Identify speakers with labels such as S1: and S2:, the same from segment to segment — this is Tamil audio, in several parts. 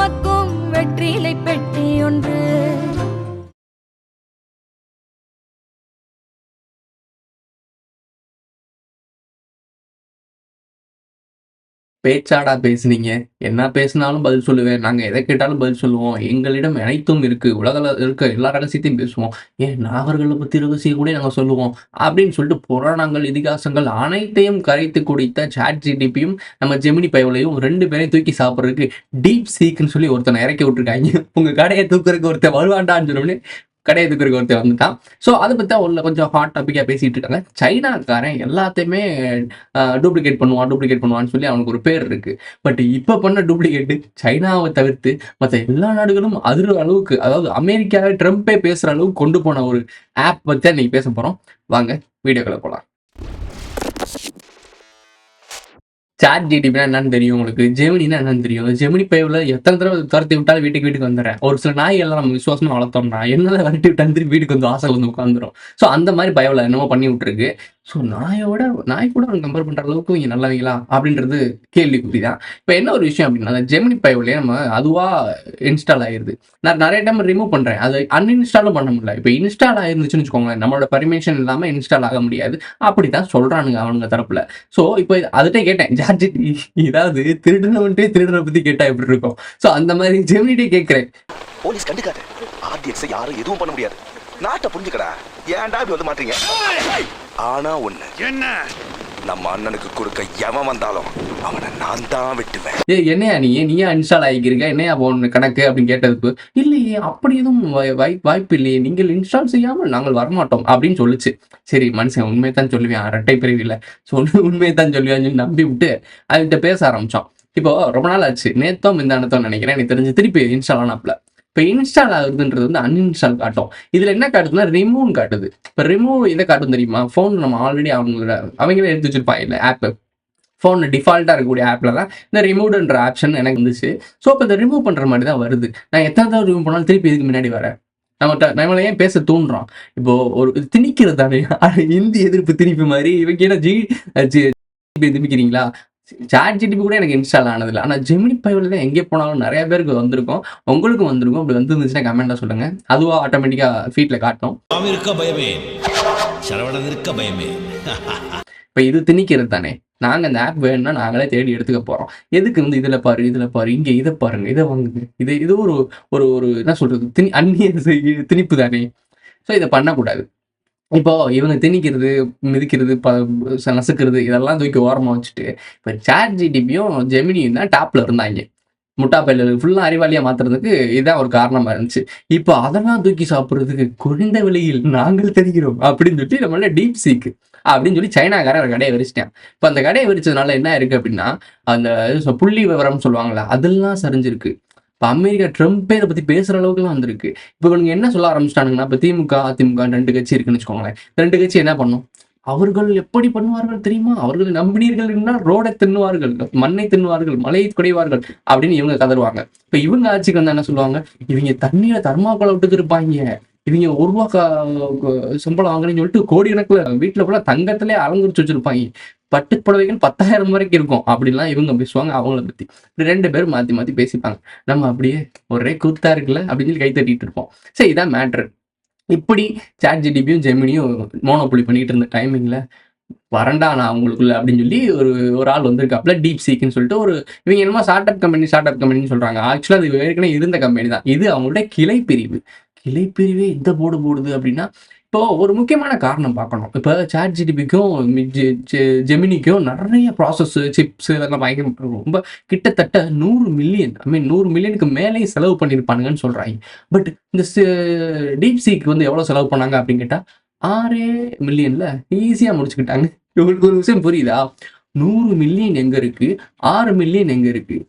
S1: சுமக்கும் வெற்றிலை பெட்டி ஒன்று.
S2: பேச்சாடா பேசுனீங்க? என்ன பேசினாலும் பதில் சொல்லுவேன். நாங்க எத கேட்டாலும் பதில் சொல்லுவோம். எங்களிடம் அனைத்தும் இருக்கு. உலகுல இருக்க எல்லா ரகசியத்தையும் பேசுவோம். ஏன் நாகர்கள பத்தி ரகசியம் கூட நாங்க சொல்லுவோம். அப்படின்னு சொல்லிட்டு புராணங்கள், இதிகாசங்கள் அனைத்தையும் கரைத்து குடித்த ChatGPTயும், நம்ம ஜெமினி பயவலையும் 2 பேரையும் தூக்கி சாப்பிடுறதுக்கு டீப் சீக்ன்னு சொல்லி ஒருத்தன இறக்கி விட்டுருக்காய்ங்க. உங்க கடைய தூக்குறதுக்கு ஒருத்தன் வருவான்டான்னு சொன்னோனே, கடைய தூக்குறதுக்கு ஒருத்தன் வந்துட்டான். ஸோ அத பத்தி தான் உள்ள கொஞ்சம் ஹாட் டாபிக்கா பேசிட்டு இருக்காங்க. சைனாக்காரன் எல்லாத்தையுமே டூப்ளிகேட் பண்ணுவான்னு சொல்லி அவனுக்கு ஒரு பேர் இருக்கு. பட் இப்ப பண்ண டூப்ளிகேட் சைனாவை தவிர்த்து மத்த எல்லா நாடுகளும் அதிர அளவுக்கு, அதாவது அமெரிக்காவை ட்ரம்பே பேசுற அளவுக்கு கொண்டு போன ஒரு ஆப் பத்தி தான் இன்னைக்கு பேச போறோம். வாங்க வீடியோக்குள்ள போலாம். ChatGPTனா என்னன்னு தெரியும் உங்களுக்கு? ஜெமினினா என்னன்னு தெரியும்? ஜெமினி பயவுல எத்தனை தடவை துரத்தி விட்டாலும் வீட்டுக்கு வந்துடுறேன். ஒரு சில நாய்கள்லாம் நம்ம விசுவாசமா வளர்த்தோம்னா, என்னதான் விரட்டி விட்டாலும் திருப்பி வீட்டுக்கு வந்து வாசல்ல வந்து உட்காந்துரும். ஸோ அந்த மாதிரி பயவுல என்னமோ பண்ணி விட்டுருக்கு. ஸோ நாய் கூட கம்பேர் பண்ற அளவுக்கு இவங்க நல்லவங்களா? அப்படின்றது கேள்விக்குறி தான். இப்ப என்ன ஒரு விஷயம் அப்படின்னா, அந்த ஜெமினி பயவுலயே நம்ம அதுவா இன்ஸ்டால் ஆயிருது. நான் நெறைய டைம் ரிமூவ் பண்றேன். அது அன்இன்ஸ்டாலும் பண்ண முடியல. இப்ப இன்ஸ்டால் ஆயிருந்துச்சுன்னு வச்சுக்கோங்களேன், நம்மளோட பர்மிஷன் இல்லாம இன்ஸ்டால் ஆக முடியாது. அப்படித்தான் சொல்றானுங்க அவனுங்க தரப்புல. ஸோ இப்ப அதுட்ட கேட்டேன், ChatGPT இதாவது திருடுனவன்ட்டே திருடனை பத்தி கேட்டா எப்படி இருக்கும்? ஸோ அந்த மாதிரி ஜெமினிட்டே கேட்கிறேன்.
S3: போலீஸ் கண்டுக்காத. ஆர்டிஎக்ஸ் யாரும் எதுவும் பண்ண முடியாது. நாட்டை புரிஞ்சுக்கடா. ஏன்டா இப்படி வந்து மாட்டீங்க? ஆனா ஒண்ணு என்ன, நம்ம அண்ணனுக்கு கொடுக்க எவன் வந்தாலும் அவனை நான் தான் வெட்டுவேன்.
S2: என்னையா நீயா இன்ஸ்டால் ஆகிக்கிறீங்க, என்னையா ஒன்று கணக்கு அப்படின்னு கேட்டதுக்கு, இல்லையே அப்படி எதுவும் வாய்ப்பு இல்லையே, நீங்கள் இன்ஸ்டால் செய்யாமல் நாங்கள் வரமாட்டோம் அப்படின்னு சொல்லுச்சு. சரி மனுஷன் உண்மையை தான் சொல்லுவேன், இரட்டை பிரிவில் உண்மையை தான் சொல்லுவேன்னு சொல்லி நம்பி விட்டு அவன்கிட்ட பேச ஆரம்பிச்சோம். இப்போ ரொம்ப நாள் ஆச்சு, நேத்தோ முந்தானத்தோ நினைக்கிறேன், எனக்கு தெரிஞ்சு திருப்பி இன்ஸ்டால் ஆனாப்ல. இப்போ இன்ஸ்டால் ஆகுதுன்றது வந்து அன்இன்ஸ்டால் காட்டும். இதுல என்ன காட்டுதுன்னா ரிமூவ் காட்டுது. இப்போ ரிமூவ் எதை காட்டும் தெரியுமா? ஃபோன் நம்ம ஆல்ரெடி அவங்களே எடுத்து வச்சிருப்பாங்க இல்லை ஆப், ஃபோன் டிஃபால்ட்டாக இருக்கக்கூடிய ஆப்பில் தான் இந்த ரிமூவ்ன்ற ஆப்ஷன் எனக்கு வந்துச்சு. ஸோ இப்போ இந்த ரிமூவ் பண்ணுற மாதிரி தான் வருது. நான் எத்தனை தடவை ரிமூவ் பண்ணாலும் திருப்பி இதுக்கு முன்னாடி வரேன். நம்மளை ஏன் பேச தூண்டுறோம்? இப்போ ஒரு திணிக்கிறது தானே, இந்தி எதிர்ப்பு திணிப்பு மாதிரி இவங்க என்ன திணிக்கிறீங்களா? ChatGPT கூட எனக்கு இன்ஸ்டால் ஆனதில்லை. ஆனால் ஜெமினி பயவில் தான் எங்கே போனாலும் நிறைய பேருக்கு வந்திருக்கும், உங்களுக்கும் வந்திருக்கும். அப்படி வந்துருந்துச்சுன்னா கமெண்ட்டாக சொல்லுங்கள். அதுவாக ஆட்டோமேட்டிக்காக ஃபீட்டில் காட்டும். இப்போ இது திணிக்கிறது தானே. நாங்கள் இந்த ஆப் வேணும்னா நாங்களே தேடி எடுத்துக்க போகிறோம். எதுக்கு வந்து இதில் பாரு, இங்கே இதை பாருங்க, இதை வாங்குங்க, இது ஒரு ஒரு என்ன சொல்கிறது, அந்நிய திணிப்பு தானே. ஸோ இதை பண்ணக்கூடாது. இப்போ இவங்க திணிக்கிறது, மிதிக்கிறது, நசுக்கிறது இதெல்லாம் தூக்கி ஓரமாக வச்சுட்டு, இப்போ ChatGPTயும் ஜெமினியும் தான் டாப்ல இருந்தாங்க. முட்டா பையல்களுக்கு ஃபுல்லாக அறிவாளியாக மாற்றுறதுக்கு இதுதான் ஒரு காரணமாக இருந்துச்சு. இப்போ அதெல்லாம் தூக்கி சாப்பிட்றதுக்கு குறைந்த விலையில் நாங்கள் தெரிகிறோம் அப்படின்னு சொல்லி நம்மள டீப் சீக் அப்படின்னு சொல்லி சைனாக்காரன் ஒரு கடையை விரிச்சிட்டேன். இப்போ அந்த கடையை விரிச்சதுனால என்ன இருக்கு அப்படின்னா, அந்த புள்ளி விவரம் சொல்லுவாங்களே அதெல்லாம் சரிஞ்சிருக்கு. இப்போ அமெரிக்கா ட்ரம்பே இதை பற்றி பேசுகிற அளவுக்குலாம் வந்திருக்கு. இப்போ இவங்க என்ன சொல்ல ஆரம்பிச்சிட்டானுங்கன்னா, இப்போ திமுக, அதிமுக 2 கட்சி இருக்குன்னு வச்சுக்கோங்களேன். 2 கட்சி என்ன பண்ணும்? அவர்கள் எப்படி பண்ணுவார்கள் தெரியுமா? அவர்கள் நம்பினீர்கள் என்றால் ரோடை தின்னுவார்கள், மண்ணை தின்னுவார்கள், மலையை குடைவார்கள் அப்படின்னு இவங்க கதறுவாங்க. இப்போ இவங்க ஆட்சிக்கு வந்து என்ன சொல்லுவாங்க? இவங்க தண்ணியில தர்மாக்கோலை விட்டுக்கு இருப்பாங்க, இவங்க ₹1 சம்பளம் வாங்குறேன்னு சொல்லிட்டு கோடிக்கணக்கில் வீட்டில் கூட தங்கத்திலே அலங்கரிச்சு வச்சிருப்பாங்க, பட்டு புடவைகள் 10,000 வரைக்கும் இருக்கும் அப்படின்லாம் இவங்க பேசுவாங்க. அவங்கள பத்தி 2 பேரும் மாத்தி மாத்தி பேசிப்பாங்க. நம்ம அப்படியே ஒரே கூத்தா இருக்குல்ல அப்படின்னு சொல்லி கை தட்டிட்டு இருப்போம். சரி, இதான் மேட்ரு. இப்படி ChatGPTயும் ஜெமினியும் மோனோபொலி பண்ணிட்டு இருந்த டைமிங்ல வரண்டா நான் உங்களுக்குள்ள அப்படின்னு சொல்லி ஒரு ஆள் வந்திருக்காப்ல, டீப் சீக்னு சொல்லிட்டு. இவங்க என்னமோ ஸ்டார்ட் அப் கம்பெனின்னு சொல்றாங்க. ஆக்சுவலா அது ஏற்கனவே இருந்த கம்பெனி தான். இது அவங்களுடைய கிளைப்பிரிவே இந்த போர்டு போடுது அப்படின்னா, இப்போ ஒரு முக்கியமான காரணம் பார்க்கணும். இப்போ ChatGPTக்கும் ஜெமினிக்கும் நிறைய ப்ராசஸ், சிப்ஸ் இதெல்லாம் பயங்கர ரொம்ப கிட்டத்தட்ட 100 மில்லியன் 100 மில்லியனுக்கு மேலேயும் செலவு பண்ணியிருப்பானுங்கன்னு சொல்றாங்க. பட் இந்த டீப் சீக்கு வந்து எவ்வளோ செலவு பண்ணாங்க அப்படின்னு கேட்டால் 6 மில்லியன்ல ஈஸியாக முடிச்சுக்கிட்டாங்க. உங்களுக்கு ஒரு விஷயம் புரியுதா? 100 மில்லியன் எங்க இருக்கு, 6 மில்லியன் எங்க இருக்கு?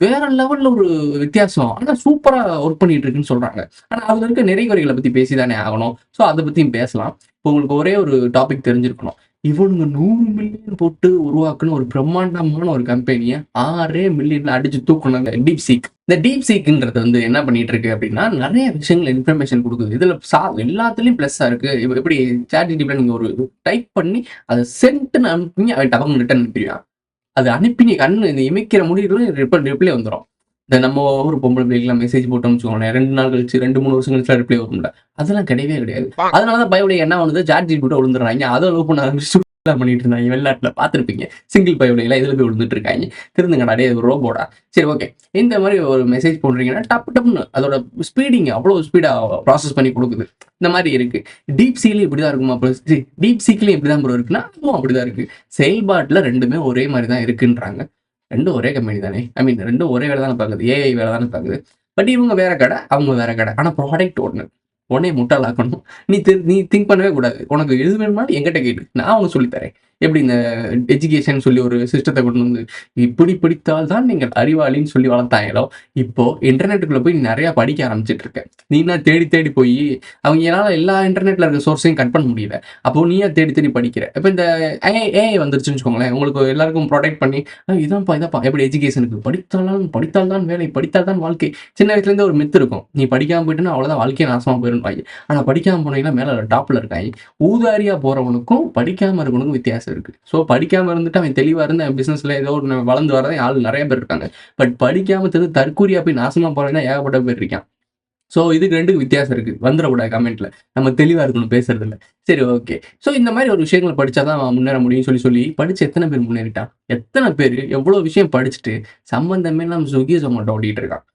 S2: வேற லெவல்ல ஒரு வித்தியாசம். ஆனா சூப்பரா ஒர்க் பண்ணிட்டு இருக்குன்னு சொல்றாங்க. ஆனா அதுல இருக்க நிறைகுறைகளை பத்தி பேசிதானே ஆகணும். ஸோ அதை பத்தியும் பேசலாம். இப்போ உங்களுக்கு ஒரே ஒரு டாபிக் தெரிஞ்சிருக்கணும். இவனுங்க 100 மில்லியன் போட்டு உருவாக்குன ஒரு பிரம்மாண்டமான ஒரு கம்பெனியை 6 மில்லியன்ல அடிச்சு தூக்குனாங்க டீப் சீக். இந்த டீப் சீக்ன்றது வந்து என்ன பண்ணிட்டு இருக்கு அப்படின்னா, நிறைய விஷயங்கள் இன்ஃபர்மேஷன் கொடுக்குது. இதுல எல்லாத்துலயும் பிளஸ்ஸா இருக்கு. எப்படி ChatGPTல நீங்க ஒரு டைப் பண்ணி அதை சென்ட்னு அனுப்பி அவன் டபுள் ரிட்டர்ன் அனுப்பிடுவான். அது அனுப்பி நீ கண்ணு இமைக்கிற முடிவுல ரிப்ளை வந்துடும். இந்த நம்ம ஒரு பொம்பளை பிள்ளைக்கெல்லாம் மெசேஜ் போட்டோம்னு வச்சுக்கோங்களேன், 2 நாள் கழிச்சு 2, 3 வருஷம் கழிச்சு ரிப்ளை வரும்ல. அதெல்லாம் கிடையவே கிடையாது. அதனால தான் பயவுடைய என்ன பண்ணுது, ChatGPT விழுந்துடுறாங்க. அதை லவ் பண்ண ஆரம்பிச்சு பண்ணிட்டு இருந்தாங்க. வெளிநாட்டுல பார்த்துருப்பீங்க. சிங்கிள் பயவுடையெல்லாம் இதுல போய் விழுந்துட்டு இருக்காங்க. திருந்துங்கடா டே ரோபோடா. சரி ஓகே. இந்த மாதிரி ஒரு மெசேஜ் போடுறீங்கன்னா டப்புன்னு அதோட ஸ்பீடிங் அவ்வளோ ஸ்பீடா ப்ராசஸ் பண்ணி கொடுக்குது. இந்த மாதிரி இருக்கு. டீப் சீலையும் இப்படிதான் இருக்குமா? டீப் சீக்லையும் இப்படிதான் ப்ரோ இருக்குன்னா அதுவும் அப்படிதான் இருக்கு. செயல்பாட்டுல ரெண்டுமே ஒரே மாதிரி தான் இருக்குன்றாங்க. ரெண்டும் ஒரே கம்பெனி தானே. ஐ மீன் ரெண்டும் ஒரே வேலை தானே பார்க்குது. ஏஐ வேலை தானே பார்க்குது. பட் இவங்க வேற கடை, அவங்க வேற கடை. ஆனா ப்ராடக்ட் ஒண்ணு. உடனே முட்டாளாக்கணும். நீ திங்க் பண்ணவே கூடாது. உனக்கு எது வேணுமானு என்கிட்ட கேட்டு நான் உனக்கு சொல்லித்தரேன். எப்படி இந்த எஜுகேஷன் சொல்லி ஒரு சிஸ்டத்தை கொண்டு வந்து இப்படி படித்தால் தான் நீங்கள் அறிவாளின்னு சொல்லி வளர்த்தாங்களோ, இப்போ இன்டர்நெட்டுக்குள்ள போய் நீ நிறைய படிக்க ஆரம்பிச்சிட்டு இருக்க. நீனா தேடி தேடி போய் அவங்களால எல்லா இன்டர்நெட்ல இருக்க சோர்ஸையும் கட் பண்ண முடியல. அப்போ நீயா தேடி தேடி படிக்கிற. இப்போ இந்த ஏஐ வந்துருச்சுன்னு வச்சுக்கோங்களேன், உங்களுக்கு எல்லாருக்கும் ப்ரொடெக்ட் பண்ணி இதான்ப்பா எப்படி எஜுகேஷனுக்கு படித்தால் தான் வேலை, படித்தால் தான் வாழ்க்கை. சின்ன வயசுல இருந்து ஒரு மித்து இருக்கும். நீ படிக்காம போயிட்டுன்னா அவ்வளவுதான், வாழ்க்கையை நாசமா போயிருப்பாங்க. ஆனா படிக்காம போனீங்கன்னா மேல டாப்ல இருக்காங்க. ஊதாரியா போறவனுக்கும் படிக்காம இருக்கவனுக்கும் வித்தியாசம் இருக்கு. ஸோ படிக்காம இருந்துட்டு அவன் தெளிவா இருந்து பிசினஸ்ல ஏதோ ஒரு வளர்ந்து வரதான் ஆள் நிறைய பேர் இருக்காங்க. பட் படிக்காம தற்கூரியா போய் நாசமா போறேன்னா ஏகப்பட்ட பேர் இருக்கான். ஸோ இதுக்கு ரெண்டுக்கு வித்தியாசம் இருக்கு. வந்துடக்கூடாது கமெண்ட்ல. நம்ம தெளிவா இருக்கணும் பேசுறதுல. சரி ஓகே. ஸோ இந்த மாதிரி ஒரு விஷயங்களை படிச்சாதான் முன்னேற முடியும்னு சொல்லி படிச்சு எத்தனை பேர் முன்னேறிட்டான்? எத்தனை பேர் எவ்வளவு விஷயம் படிச்சுட்டு சம்பந்தமே நம்ம ஸ்விக்கி ஜொமேட்டோ ஓட்டிட்டு இருக்கான்.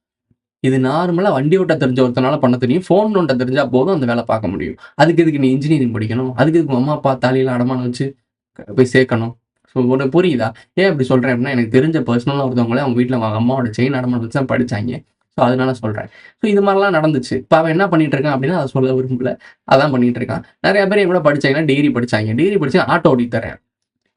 S2: இது நார்மலா வண்டி ஓட்ட தெரிஞ்ச ஒருத்தனால பண்ண தெரியும். ஃபோன் நோட்ட தெரிஞ்சா போதும் அந்த வேலை பார்க்க முடியும். அதுக்கு எதுக்கு நீ இன்ஜினியரிங் படிக்கணும்? அதுக்கு எதுக்கு அம்மா அப்பா தாலியில அடமானம் வச்சு போய் சேர்க்கணும்? ஸோ உனக்கு புரியுதா? ஏன் இப்படி சொல்றேன் அப்படின்னா, எனக்கு தெரிஞ்ச பர்சனலாக ஒருத்தவங்களே அவங்க வீட்டில் அவங்க அம்மாவோட செயின் அடமானம் வச்சு தான் படிச்சாங்க. ஸோ அதனால சொல்றேன். ஸோ இது மாதிரிலாம் நடந்துச்சு. இப்போ அவன் என்ன பண்ணிட்டு இருக்கான் அப்படின்னா அதை சொல்ல விரும்பல. அதான் பண்ணிட்டு இருக்கான். நிறைய பேர் எவ்வளோ படிச்சாங்கன்னா டிகிரி படிச்சாங்க. டிகிரி படிச்சு ஆட்டோ ஓட்டி தரேன்.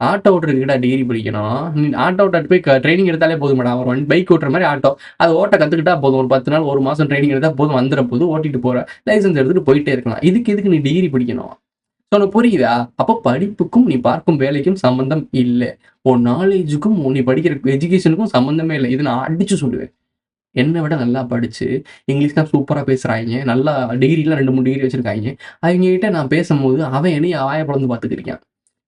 S2: ஆட்டோ ஓட்டுறதுக்கிட்ட டிகிரி படிக்கணும். நீ ஆட்டோ ஓட்ட போய் ட்ரைனிங் எடுத்தாலே போதும் மேடம். ஒரு பைக் ஓட்டுற மாதிரி ஆட்டோ அதை ஓட்ட கற்றுக்கிட்டா போதும். ஒரு 10 நாள் 1 மாதம் ட்ரைனிங் எடுத்தால் போதும். வந்துட போதும். ஓட்டிட்டு போகிற லைசன்ஸ் எடுத்துகிட்டு போயிட்டே இருக்கலாம். எதுக்கு நீ டிகிரி படிக்கணும்? ஸோ உனக்கு புரியுதா? அப்போ படிப்புக்கும் நீ பார்க்கும் வேலைக்கும் சம்மந்தம் இல்லை. உன் நாலேஜுக்கும் நீ படிக்கிற எஜுகேஷனுக்கும் சம்மந்தமே இல்லை. இது நான் அடிச்சு சொல்லுவேன். என்னை விட நல்லா படிச்சு இங்கிலீஷ்லாம் சூப்பராக பேசுகிறாங்க. நல்லா டிகிரிலாம் 2, 3 டிகிரி வச்சுருக்காங்க. அவங்க கிட்ட நான் பேசும்போது அவன் என்னைய வாயை பிளந்து பார்த்துக்கிருக்கான்.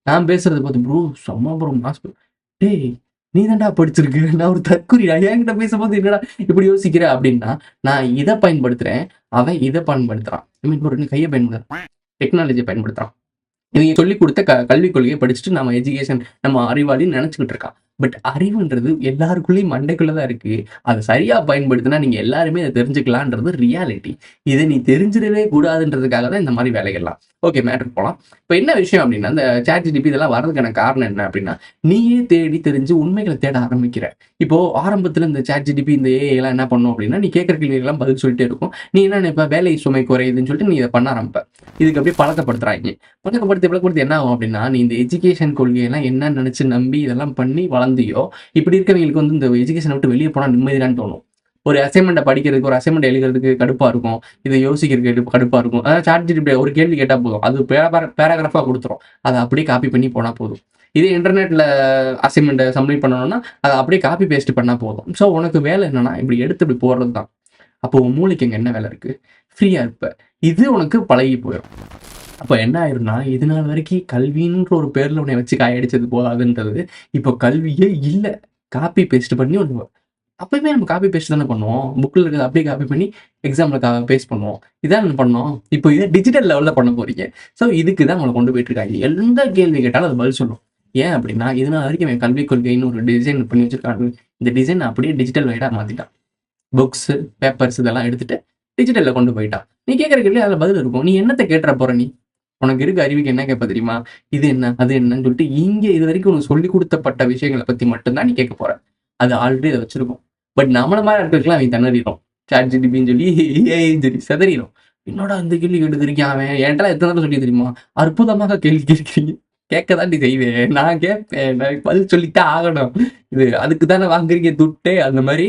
S2: நான் பேசுறது பார்த்து ப்ரோ செம்ம ப்ரோ மாஸ்டர், டேய் நீ தான்டா படிச்சிருக்கு, நான் ஒரு தற்குறிடா, என்கிட்ட பேசும்போது என்னடா இப்படி யோசிக்கிற அப்படின்னா, நான் இதை பயன்படுத்துறேன், அவன் இதை பயன்படுத்துறான். ஐ மீன் ஒரு கையை பயன்படுத்துறான், டெக்னாலஜியை பயன்படுத்துறான். இவங்க சொல்லிக் கொடுத்த கல்விக் கொள்கையை படிச்சுட்டு நம்ம எஜுகேஷன் நம்ம அறிவாளின்னு நினைச்சுக்கிட்டு இருக்கான். பட் அறிவுன்றது எல்லாருக்குள்ளேயும் மண்டைக்குள்ளதான் இருக்கு. அதை சரியா பயன்படுத்தினா நீங்க எல்லாருமே அதை தெரிஞ்சுக்கலான்றது ரியாலிட்டி. இதை நீ தெரிஞ்சிடவே கூடாதுன்றதுக்காக தான் இந்த மாதிரி வேலைகள்லாம். ஓகே, மேட்ருக்கு போகலாம். இப்போ என்ன விஷயம் அப்படின்னா, இந்த ChatGPT இதெல்லாம் வர்றதுக்கான காரணம் என்ன அப்படின்னா, நீயே தேடி தெரிஞ்சு உண்மைகளை தேட ஆரம்பிக்கிற. இப்போ ஆரம்பத்துல இந்த ChatGPT இந்த AI எல்லாம் என்ன பண்ணும் அப்படின்னா, நீ கேட்கற கேள்விகள்லாம் பதில் சொல்லிட்டே இருக்கும். நீ என்ன நினைப்ப, வேலை சுமை குறையுதுன்னு சொல்லிட்டு நீ இதை பண்ண ஆரம்பிப்ப. இதுக்கு அப்படியே பழக்கப்படுத்துறாங்க. பழக்கப்படுத்தி என்ன ஆகும் அப்படின்னா, நீ இந்த எஜுகேஷன் கொள்கையெல்லாம் என்ன நினைச்சு நம்பி இதெல்லாம் பண்ணி வளர்ந்தியோ, இப்படி இருக்கவங்களுக்கு வந்து இந்த எஜுகேஷனை விட்டு வெளியே போனா நிம்மதிதான்னு தோணும். ஒரு அசைன்மெண்ட்டை படிக்கிறதுக்கு, ஒரு அசைன்மெண்ட் எழுதுறதுக்கு கடுப்பா இருக்கும். இதை யோசிக்கிறதுக்கு கடுப்பா இருக்கும். அதாவது ChatGPT ஒரு கேள்வி கேட்டா போதும், அது பேராகிராஃபா கொடுத்துரும். அதை அப்படியே காப்பி பண்ணி போனா போதும். இதே இன்டர்நெட்ல அசைன்மெண்ட்டை சப்மிட் பண்ணணும்னா அதை அப்படியே காப்பி பேஸ்ட் பண்ணா போதும். ஸோ உனக்கு வேலை என்னன்னா இப்படி எடுத்து இப்படி போடுறது தான். அப்போ உன் மூளைக்கு அங்கே என்ன வேலை இருக்கு? ஃப்ரீயா இருப்ப. இது உனக்கு பழகி போயிடும். அப்போ என்ன ஆயிரும்னா, இது நாள் வரைக்கும் கல்வின்ற ஒரு பேர்ல உன்னை வச்சு காயடிச்சது போகாதுன்றது இப்போ கல்வியே இல்லை. காப்பி பேஸ்ட் பண்ணி ஒன்று அப்பயுமே நம்ம காப்பி பேஸ்ட் தானே பண்ணுவோம். புக்கில் இருக்கிறத அப்படியே காப்பி பண்ணி எக்ஸாமில் பேஸ்ட் பண்ணுவோம். இதான் நம்ம பண்ணோம். இப்போ இதை டிஜிட்டல் லெவலில் பண்ண போறீங்க. ஸோ இதுக்கு தான் அவங்களை கொண்டு போயிட்டு இருக்காங்க. எந்த கேள்வி கேட்டாலும் அது பதில் சொல்லும். ஏன் அப்படின்னா, இதனால் வரைக்கும் அவன் கல்விக் கொள்கைன்னு ஒரு டிசைன் பண்ணி வச்சிருக்காங்க. இந்த டிசைன் அப்படியே டிஜிட்டல் வைடாக மாற்றிட்டான். புக்ஸு, பேப்பர்ஸ் இதெல்லாம் எடுத்துட்டு டிஜிட்டலில் கொண்டு போயிட்டான். நீ கேட்குற கேள்வி அதில் பதில் இருக்கும். நீ என்னத்தை கேட்டுற போற? நீ உனக்கு இருக்க அறிவுக்கு என்ன கேட்ப தெரியுமா? இது என்ன அது என்னன்னு சொல்லிட்டு இங்கே இது வரைக்கும் உனக்கு சொல்லி கொடுத்தப்பட்ட விஷயங்களை பற்றி மட்டும்தான் நீ கேட்க போற. அது ஆல்ரெடி அதை வச்சிருக்கும். பட் நம்மள மாதிரி இருக்கிறதுக்குலாம் அவன் திணறிடும். ChatGPTன்னு சொல்லி ஏஐன்னு சொல்லி செதறிடும். என்னோட அந்த கேள்வி கேட்டுக்கிறீங்க, அவன் என்கிட்ட எத்தனை தடவை சொல்லி தெரியுமா, அற்புதமாக கேள்வி கேட்குறீங்க. கேட்க தாண்டி செய்வேன், நான் கேட்பேன், நான் பதில் சொல்லித்தான் ஆகணும். இது அதுக்கு தானே வாங்குறீங்க துட்டே. அந்த மாதிரி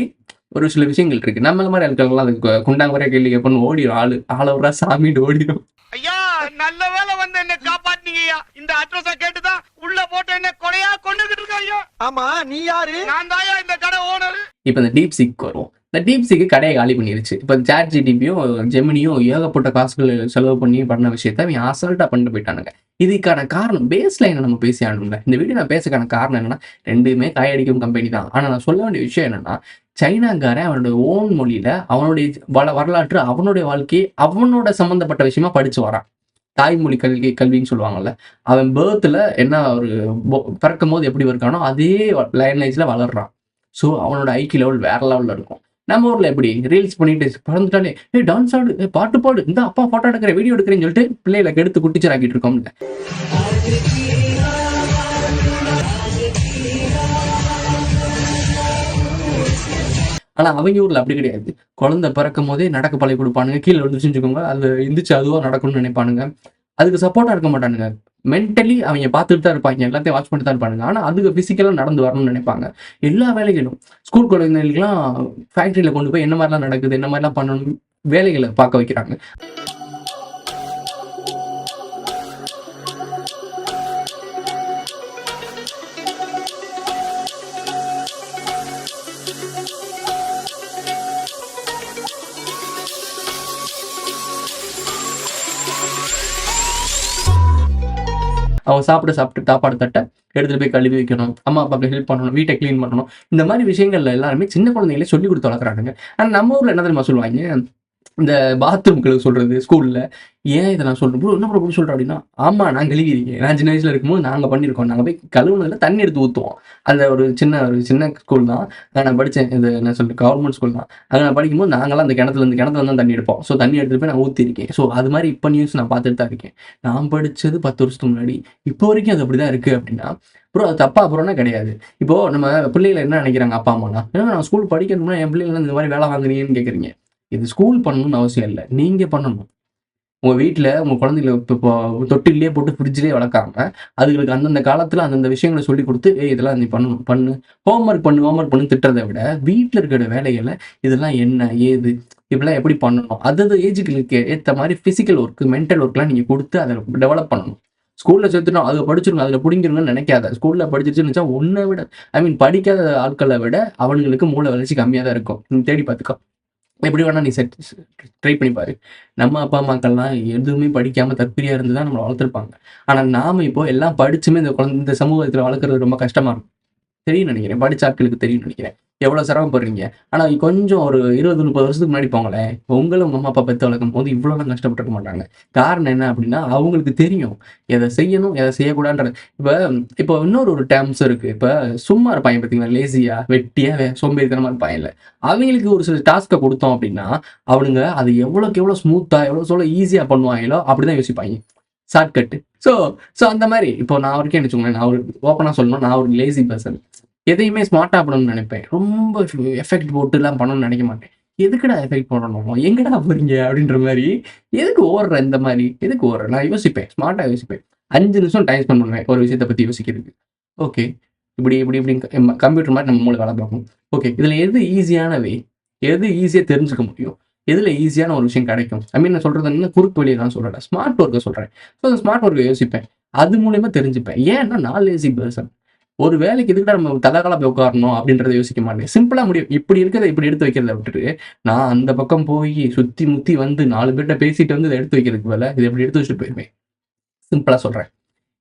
S2: ஒரு சில விஷயங்கள் இருக்கு. நம்மள மாதிரி ஆட்கள்லாம் அதுக்கு குண்டாங்குறைய கேள்வி கேட்போன்னு ஓடிடும். ஆளவரா சாமிட்டு ஓடிடும்.
S4: ஐயா நல்ல வேலை வந்து என்ன காப்பாத்தீங்கய்யா. இந்த அட்ரஸ கேட்டுதான் உள்ள போட்டு என்ன கொலையா கொண்டுகிட்டு இருக்காங்க. ஆமா, நீ யாரு? நான் தாயா இந்த கடை ஓனர்.
S2: இப்போ இந்த டீப் சீக் வரும். இந்த டீப்சிக்கு கடையை காலி பண்ணிருச்சு. இப்போ சாட் ஜிடிபியும் ஜெமினியும் ஏகப்பட்ட காசுகள் செலவு பண்ண விஷயத்த அவன் அசால்ட்டா பண்ணிட்டு போயிட்டானுங்க. இதுக்கான காரணம் பேஸ் லைனை நம்ம பேசி ஆகணும்ல. இந்த வீடியோ நான் பேசக்கான காரணம் என்னன்னா, 2மே காயடிக்கும் கம்பெனி தான். ஆனா நான் சொல்ல வேண்டிய விஷயம் என்னன்னா, சைனாக்காரன் அவனோட ஓன் மொழியில அவனுடைய வரலாற்று, அவனுடைய வாழ்க்கையை அவனோட சம்பந்தப்பட்ட விஷயமா படிச்சு வரான். தாய்மொழி கல்வின்னு சொல்லுவாங்கல்ல. அவன் பேர்த்ல என்ன ஒரு பிறக்கும்போது எப்படி இருக்கானோ அதே லைனேஜ்ல வளர்றான். ஸோ அவனோட ஐக்கிய லெவல் வேற லெவல்ல இருக்கும். நம்ம ஊர்ல எப்படி ரீல்ஸ் பண்ணிட்டு பிறந்துட்டாலே டான்ஸ் ஆடு, பாட்டு பாடு, இந்த அப்பா போட்டோ எடுக்கிற வீடியோ எடுக்கிறேன்னு சொல்லிட்டு பிள்ளைகளை கெடுத்து குட்டிச்சராக்கிட்டு இருக்கோம்ல. ஆனா அவங்க ஊர்ல அப்படி கிடையாது. குழந்தை பிறக்கும் போதே நடக்க பழகி கொடுப்பானுங்க. கீழே விழுந்துச்சுன்னு வச்சுக்கோங்க, அது எந்திரிச்சு அதுவா நடக்கணும்னு நினைப்பானுங்க. அதுக்கு சப்போர்ட்டா இருக்க மாட்டானுங்க. மென்டலி அவங்க பார்த்துட்டு தான் இருப்பாங்க. எல்லாத்தையும் வாட்ச் பண்ணிட்டு தான் இருப்பானுங்க. ஆனா அதுக்கு பிசிக்கலா நடந்து வரணும்னு நினைப்பாங்க. எல்லா வேலைகளும் ஸ்கூல் குழந்தைகளுக்குலாம் ஃபேக்டரியில கொண்டு போய் என்ன மாதிரிலாம் நடக்குது, என்ன மாதிரிலாம் பண்ணணும் வேலைகளை பார்க்க வைக்கிறாங்க. அவன் சாப்பிட்டு சாப்பாடு தட்டை எடுத்துட்டு போய் கழுவி வைக்கணும், அம்மா அப்பாவுக்கு ஹெல்ப் பண்ணணும், வீட்டை கிளீன் பண்ணணும். இந்த மாதிரி விஷயங்கள்ல எல்லாருமே சின்ன குழந்தைங்களே சொல்லி கொடுத்து வளர்க்குறானுங்க. ஆனா நம்ம ஊர்ல என்ன தெரியுமா சொல்லுவாங்க, இந்த பாத்ரூம் கழுவ சொல்றது ஸ்கூல்ல. ஏன் இதை நான் சொல்றேன் ப்ரோ, என்ன ப்ரோ இப்படி சொல்றேன் அப்படின்னா, ஆமா நான் கழுவிருக்கேன். நான் சின்ன வயசுல இருக்கும்போது நாங்க பண்ணியிருக்கோம். நாங்க போய் கழுவுனதுல தண்ணி எடுத்து ஊற்றுவோம். அந்த ஒரு சின்ன ஸ்கூல் தான் நான் படித்தேன். இது என்ன சொல்றேன், கவர்மெண்ட் ஸ்கூல் தான். அங்கே நான் படிக்கும்போது நாங்களாம் அந்த கிணத்துல தான் தண்ணி எடுப்போம். ஸோ தண்ணி எடுத்துட்டு போய் நான் ஊற்றிருக்கேன். ஸோ அது மாதிரி இப்போ நியூஸ் நான் பார்த்துட்டு தான் இருக்கேன். நான் படிச்சது 10 வருஷத்துக்கு முன்னாடி, இப்போ வரைக்கும் அது அப்படிதான் இருக்கு அப்படின்னா ப்ரோ அது தப்பா அப்புறம்னா கிடையாது. இப்போ நம்ம பிள்ளைகளை என்ன நினைக்கிறாங்க அப்பா அம்மானா, ஏன்னா நான் ஸ்கூல் படிக்கணும்னா என் பிள்ளைகள் இந்த மாதிரி வேலை வாங்குறீங்கன்னு கேட்குறீங்க. இது ஸ்கூல் பண்ணணும்னு அவசியம் இல்லை, நீங்க பண்ணணும். உங்க வீட்டில் உங்க குழந்தைகளை இப்போ தொட்டிலே போட்டு ஃப்ரிட்ஜ்லேயே வளர்க்காம அதுகளுக்கு அந்தந்த காலத்தில் அந்தந்த விஷயங்களை சொல்லி கொடுத்து இதெல்லாம் நீ பண்ணு ஹோம்ஒர்க் பண்ணு திட்டுறதை விட வீட்டில் இருக்கிற வேலைகளை இதெல்லாம் என்ன ஏது இப்படிலாம் எப்படி பண்ணணும், அது ஏஜுகளுக்கு ஏற்ற மாதிரி ஃபிசிக்கல் ஒர்க் மென்டல் ஒர்க்லாம் நீங்கள் கொடுத்து அதை டெவலப் பண்ணணும். ஸ்கூலில் சேர்த்துட்டோம் அதை படிச்சிருங்க அதில் பிடிங்கிருங்கன்னு நினைக்காத. ஸ்கூலில் படிச்சிருச்சுன்னு வச்சா ஒன்றை விட படிக்காத ஆட்களை விட அவங்களுக்கு மூளை வளர்ச்சி கம்மியாக தான் இருக்கும். நீ தேடி பார்த்துக்கோ, எப்படி வேணா நீ ட்ரை பண்ணி பாரு. நம்ம அப்பா அம்மாக்கள்லாம் எதுவுமே படிக்காம தற்பிரியா இருந்து தான் நம்மளை வளர்த்துருப்பாங்க. ஆனா நாம இப்போ எல்லாம் படிச்சுமே இந்த சமூகத்துல வளர்க்குறது ரொம்ப கஷ்டமா இருக்கும். தெரியும் நினைக்கிறேன், படிச்ச ஆட்களுக்கு தெரியும் நினைக்கிறேன் எவ்வளவு சிரமப்படுறீங்க. ஆனா கொஞ்சம் ஒரு 20-30 வருஷத்துக்கு முன்னாடி போங்களேன், உங்களும் அம்மா அப்பா பெற்று வளர்க்கும் போது இவ்வளவுலாம் கஷ்டப்பட்டுருக்க மாட்டாங்க. காரணம் என்ன அப்படின்னா அவங்களுக்கு தெரியும் எதை செய்யணும் எதை செய்யக்கூடாதுன்றது. இப்போ இன்னொரு டேர்ம்ஸ் இருக்கு. இப்ப சும்மா இருப்பாங்க பார்த்தீங்களா, லேசியா வெட்டியா சோம்பேறித்தனமா இருப்பாங்கல்ல, அவங்களுக்கு ஒரு சில டாஸ்க்கை கொடுத்தோம் அப்படின்னா அவனுங்க அது எவ்வளோக்கு எவ்வளோ ஸ்மூத்தா எவ்வளோ ஈஸியா பண்ணுவாங்களோ அப்படிதான் யோசிப்பாங்க. ஷார்ட்கட்டு. ஸோ அந்த மாதிரி இப்போ நான் வரைக்கும் வச்சுக்கோங்களேன், நான் ஒரு ஓப்பனாக சொல்லணும், நான் ஒரு லேசி பர்சன். எதையுமே ஸ்மார்ட்டாக பண்ணணும்னு நினைப்பேன். ரொம்ப எஃபெக்ட் போட்டுலாம் பண்ணணும்னு நினைக்க மாட்டேன். எதுக்குடா எஃபெக்ட் போடணும், எங்கடா போறீங்க அப்படின்ற மாதிரி, எதுக்கு ஓடுற இந்த மாதிரி எதுக்கு ஓடுற, நான் யோசிப்பேன், ஸ்மார்ட்டாக யோசிப்பேன். 5 நிமிஷம் டைம் ஸ்பெண்ட் பண்ணுவேன் ஒரு விஷயத்தை பற்றி யோசிக்கிறதுக்கு. ஓகே இப்படி கம்ப்யூட்டர் மாதிரி நம்ம மூளை வேலை பார்க்கணும். ஓகே இதில் எது ஈஸியான வே, எது ஈஸியாக தெரிஞ்சுக்க முடியும், எதில் ஈஸியான ஒரு விஷயம் கிடைக்கும். நான் சொல்கிறது என்ன, குறுக்கு வழியை தான் சொல்கிறேன், ஸ்மார்ட் ஒர்க்கை சொல்கிறேன். ஸோ அந்த ஸ்மார்ட் ஒர்க்கை யோசிப்பேன், அது மூலயமா தெரிஞ்சுப்பேன். ஏன்னா நான் லேசி பர்சன். ஒரு வேலைக்கு எதுக்கிட்ட நம்ம தலைகால போய் உட்காரணும் அப்படின்றத யோசிக்க மாட்டேன். சிம்பிளாக முடியும், இப்படி இருக்கிறத இப்படி எடுத்து வைக்கிறத விட்டுட்டு நான் அந்த பக்கம் போய் சுற்றி முற்றி வந்து 4 பேர்கிட்ட பேசிட்டு வந்து இதை எடுத்து வைக்கிறதுக்கு வேலை இதை எப்படி எடுத்து வச்சுட்டு போயிருவேன். சிம்பிளாக சொல்கிறேன்.